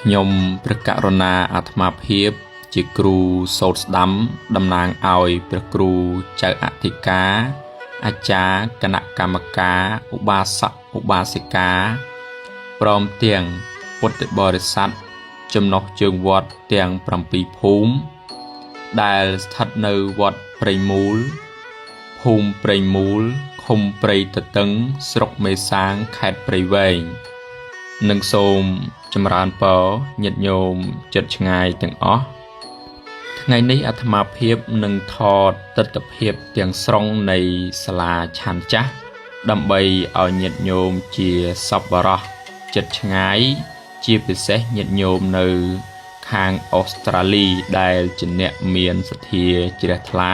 ខ្ញុំព្រះករុណាអាត្មាភាពជាគ្រូសូត្រស្ដាំតំណាងឲ្យព្រះគ្រូចៅអធិការអាចារ្យគណៈកម្មការឧបាសកឧបាសិកាព្រមទាំងពុទ្ធបរិស័ទចំណុះជើងវត្តទាំង7ភូមិដែលស្ថិតនៅវត្តព្រៃមូលភូមិព្រៃមូលឃុំព្រៃតតឹងស្រុកមេសាងខេត្តព្រៃវែងនិងសូមចម្រើនពរញាតិញោមចិត្តឆ្ងាយទាំងអស់ថ្ងៃនេះអាត្មាភាពនឹងថតទិដ្ឋភាពទាំងស្រុងនៃសាលាឆាន់ចាស់ដើម្បីឲ្យញាតិញោមជាសប្បុរសចិត្តឆ្ងាយជាពិសេសញាតិញោមនៅខាងអូស្ត្រាលីដែលជាអ្នកមានសទ្ធាជ្រះថ្លា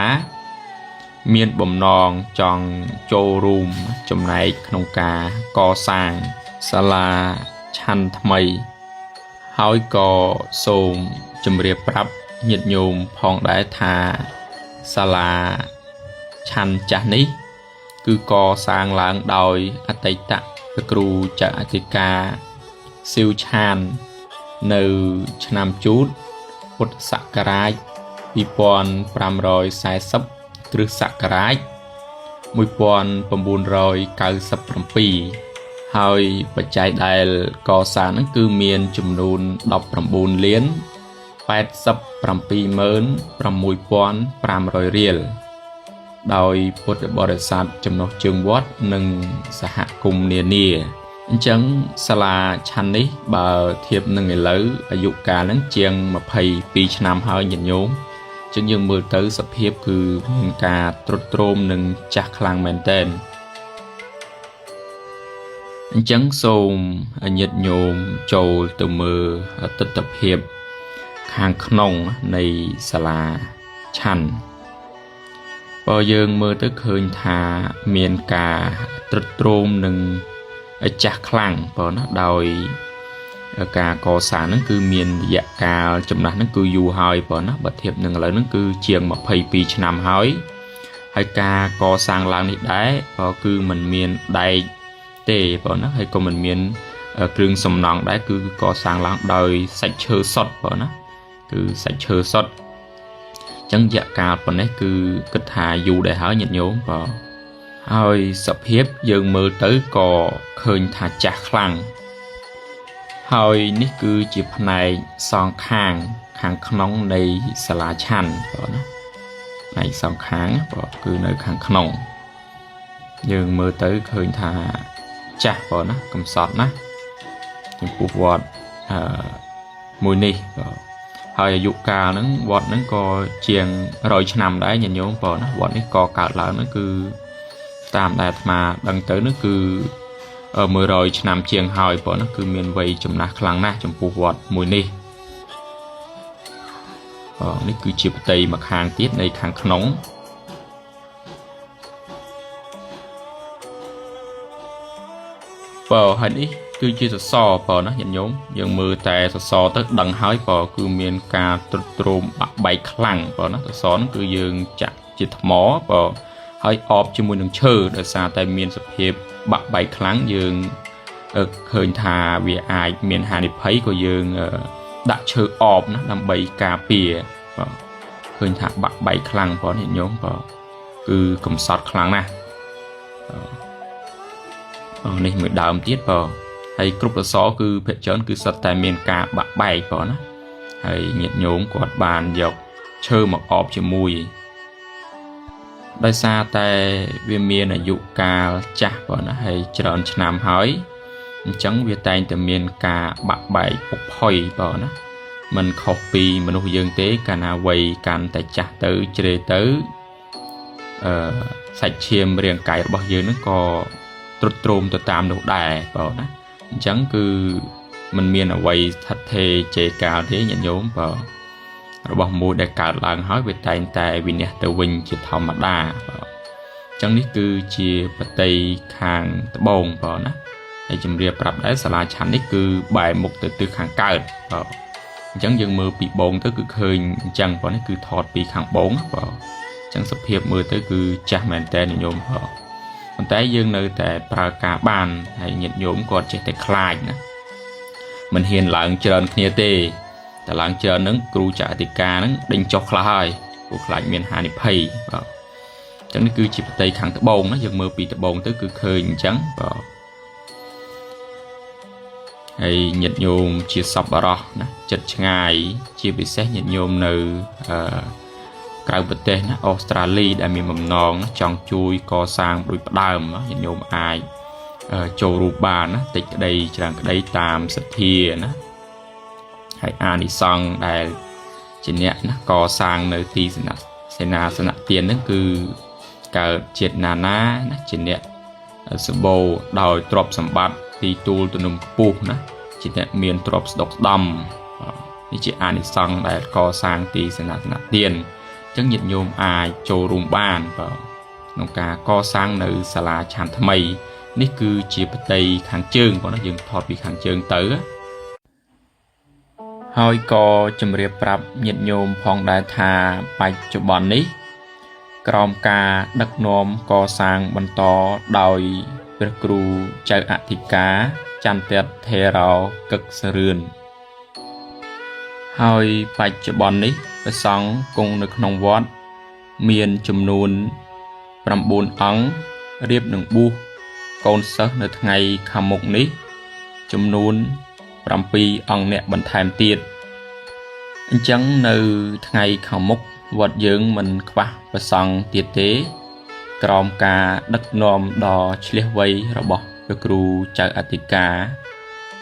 មានបំណងចង់ចូលរួមចំណែកក្នុងការកសាងសាលាឆាន់ថ្មីហើយក៏សូមជម្រាបប្រាប់ញាតិញោមផងដែរថាសាលាឆាន់ចាស់នេះគឺកសាងឡើងដោយអតីតព្រះគ្រូចៅអធិការស៊ីវឆាននៅឆ្នាំជូតពុទ្ធសករាជ2540គ្រិស្តសករាជ1997ហើយបច្ច័យដែលកសាងហ្នឹងគឺមានចំនួន19លាន876500រៀលដោយពុទ្ធបរិស័ទចំណុះជើងវត្តនិងសហគមន៍នានាអញ្ចឹងសាលាឆាន់នេះបើធៀបនឹងឥឡូវអាយុកាលហ្នឹងជាង22ឆ្នាំហើយញាតិញោមអញ្ចឹងយើងមើលទៅសភាពគឺមានការទ្រុឌទ្រោមនិងចាស់ខ្លាំងមែនទែនអញ្ចឹងសូមញាតិញោមចូលទៅមើលទិដ្ឋភាពខាងក្នុងនៃសាលាឆាន់បើយើងមើលទៅឃើញថាមានការទ្រុឌទ្រោមនិងចាស់ខ្លាំងបើណាដោយការកសាងហ្នឹងគឺមានរយៈកាលចំណាស់ហ្នឹងគឺយូរហើយបើណាបើធៀបនឹងឥឡូវហ្នឹងគឺជាង22ឆ្នាំហើយការកសាងឡើងនេះដែរក៏គឺมันមានដែកទេបើណាហើយក៏មិនមានគ្រឿងសំណង់ដែរគឺកសាងឡើងដោយសាច់ឈើសុទ្ធបើណាគឺសាច់ឈើសុទ្ធអញ្ចឹងរយៈកាលប៉ុណ្ណេះគឺគិតថាយូរដែរហើយញាតិញោមបើហើយសភាពយើងមើលទៅក៏ឃើញថាចាស់ខ្លាំងហើយនេះគឺជាផ្នែកសងខាងក្នុងនៃសាលាឆាន់បើណាផ្នែកសងខាងបើគឺនៅខាងក្នុងយើងមើលទៅឃើញថាចាស់បើណាកំសត់ណាចំពោះវត្តមួយនេះបើហើយអាយុកាលហ្នឹងវត្តហ្នឹងក៏ជាង100ឆ្នាំដែរញាតិញោមបើណាវត្តនេះក៏កើតឡើងហ្នឹងគឺតាមដែលអាត្មាដឹងទៅហ្នឹងគឺ100ឆ្នាំជាងហើយបើណាគឺមានវ័យចំណាស់ខ្លាំងណាស់ចំពោះវត្តមួយនេះនេះគឺជាផ្ទៃមួយខាងទៀតនៃខាងក្នុងបើហើយនេះគឺជាសសរបើណាញាតិញោមយើងមើលតែសសរទៅដឹងហើយបើគឺមានការទ្រុឌទ្រោមបាក់បែកខ្លាំងបើណាសសរហ្នឹងគឺយើងចាក់ជាថ្មបើហើយអបជាមួយនឹងឈើដោយសារតែមានសភាពបាក់បែកខ្លាំងយើងឃើញថាវាអាចមានហានិភ័យក៏យើងដាក់ឈើអបណាដើម្បីការពារឃើញថាបាក់បែកខ្លាំងបើញាតិញោមបើគឺកំសត់ខ្លាំងណាស់នេះមួយដើមទៀតបើហើយគ្រប់សសរគឺភាគច្រើនគឺសុទ្ធតែមានការបាក់បែកបើណាហើយញាតិញោមគាត់បានយកឈើមកអបជាមួយដោយសារតែវាមានអាយុកាលចាស់បើណាហើយច្រើនឆ្នាំហើយអញ្ចឹងវាតែងតែមានការបាក់បែកពុកផុយបើណាมันខុសពីមនុស្សយើងទេកាលណាវ័យកាន់តែចាស់ទៅជ្រេទៅសាច់ឈាមរាងកាយរបស់យើងហ្នឹងក៏ទ្រុឌទ្រោមទៅតាមនោះដែរបើណាអញ្ចឹងគឺมันមានអ្វីស្ថិតថេរជេរកាលទេញាតិញោមបើរបស់មួយដែលកើតឡើងហើយវាតែងតែវិនិច្ឆ័យទៅវិញជាធម្មតាបើអញ្ចឹងនេះគឺជាបតីខាងត្បូងបើណាហើយជំរាបប្រាប់ដែរសាលាឆាន់នេះគឺបែរមុខទៅទិសខាងកើតបើអញ្ចឹងយើងមើលពីបងទៅគឺឃើញអញ្ចឹងបើនេះគឺថតពីខាងបងបើអញ្ចឹងសភាពមើលទៅគឺចាស់មែនតើញាតិញោមបើប៉ុន្តែយើងនៅតែប្រើការបានហើយញាតិញោមគាត់ចេះតែខ្លាចណា mình hiền lạng trơn kia têแต่ឡើងច្រើនហ្នឹងគ្រូចាអធិការហ្នឹងដេញចុះខ្លះហើយពួកខ្លាចមានហានិភ័យបាទអញ្ចឹងនេះគឺជាប្រទេសខាងត្បូងណាយើងមើលពីត្បូងទៅគឺឃើញអញ្ចឹងបាទហើយញាតិញោមជាសប្បុរសណាចិត្តឆ្ងាយជាពិសេសញាតិញោមនៅក្រៅប្រទេសណាអូស្ត្រាលីដែលមានបំណងចង់ជួយកសាងដូចផ្ដើមញាតិញោមអាចចូលរួមបានណាតិចក្តីច្រើនក្តីតាមសទ្ធាណាហើយអានិសង្ឃដែលជាអ្នកណាកសាងនៅទីសេនាសនៈទានហ្នឹងគឺកើតជាតិណាណាជាអ្នកសម្បូរដោយទ្រព្យសម្បត្តិទីទូលទំនំខ្ពស់ណាជាអ្នកមានទ្រព្យស្ដុកស្ដំនេះជាអានិសង្ឃដែលកសាងទីសេនាសនៈទានអញ្ចឹងញាតិញោមអាចចូលរួមបានក្នុងការកសាងនៅសាលាឆាន់ថ្មីនេះគឺជាផ្ទៃខាងជើងបងណាយើងថតពីខាងជើងទៅហើយក៏ជម្រាបប្រាប់ញាតិញោមផងដែរថាបច្ចុប្បន្ននេះក្រោមការដឹកនាំកសាងបន្តដោយព្រះគ្រូចៅអធិការចន្ទថេរោកឹកសរឿនហើយបច្ចុប្បន្ននេះព្រះសង្ឃគង់នៅក្នុងវត្តមានចំនួន9អង្គរៀបនឹងបួសកូនសិស្សនៅថ្ងៃខាងមុខនេះចំនួន7អង្គអ្នកបន្ថែមទៀតអញ្ចឹងនៅថ្ងៃខាងមុខវត្តយើងមិនខ្វះព្រះសង្ឃទៀតទេក្រោមការដឹកនាំដ៏ឆ្លៀសវៃរបស់ព្រះគ្រូចៅអធិការ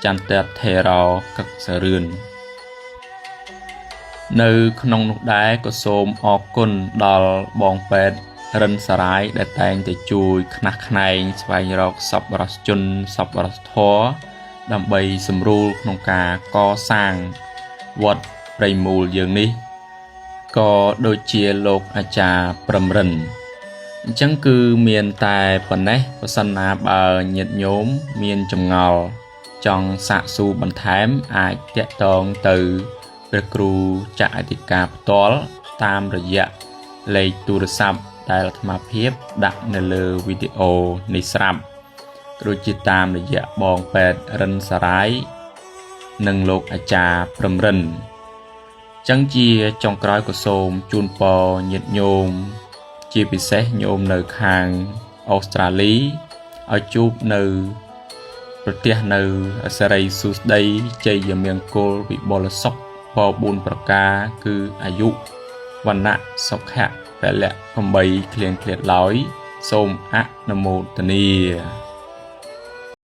ចន្ទថេរោកឹកសរឿននៅក្នុងនោះដែរក៏សូមអរគុណដល់បងពេទ្យរិនសារាយដែលតែងតែជួយខ្នះខ្នែងស្វែងរកសប្បុរសជនសប្បុរសធម៌ដើម្បីសម្រួលក្នុងការកសាងវត្តព្រៃមូលយើងនេះក៏ដូចជាលោកអាចារ្យព្រំរិនអញ្ចឹងគឺមានតែប៉ុណ្ណេះប្រសិនណាបើញាតិញោមមានចម្ងល់ចង់សាកសួរបន្ថែមអាចតាក់ទងទៅព្រះគ្រូចៅអធិការផ្ទាល់តាមរយៈលេខទូរស័ព្ទដែលអាត្មាភាពដាក់នៅលើវីដេអូនេះស្រាប់ដូចជាតាមរយៈបងពេទ្យរិនសារាយនិងលោកអាចារ្យព្រំរិនចឹងជាចុងក្រោយក៏សូមជូនពរញាតិញោមជាពិសេសញោមនៅខាងអូស្ត្រាលីឲ្យជួបនៅប្រទេសនៅសិរីសួស្តីជ័យមង្គលវិបុលសុខពរ4ប្រការគឺអាយុវណ្ណៈសុខៈពលៈកំបីឃ្លៀងឃ្លាតឡើយសូមអនុមោទនា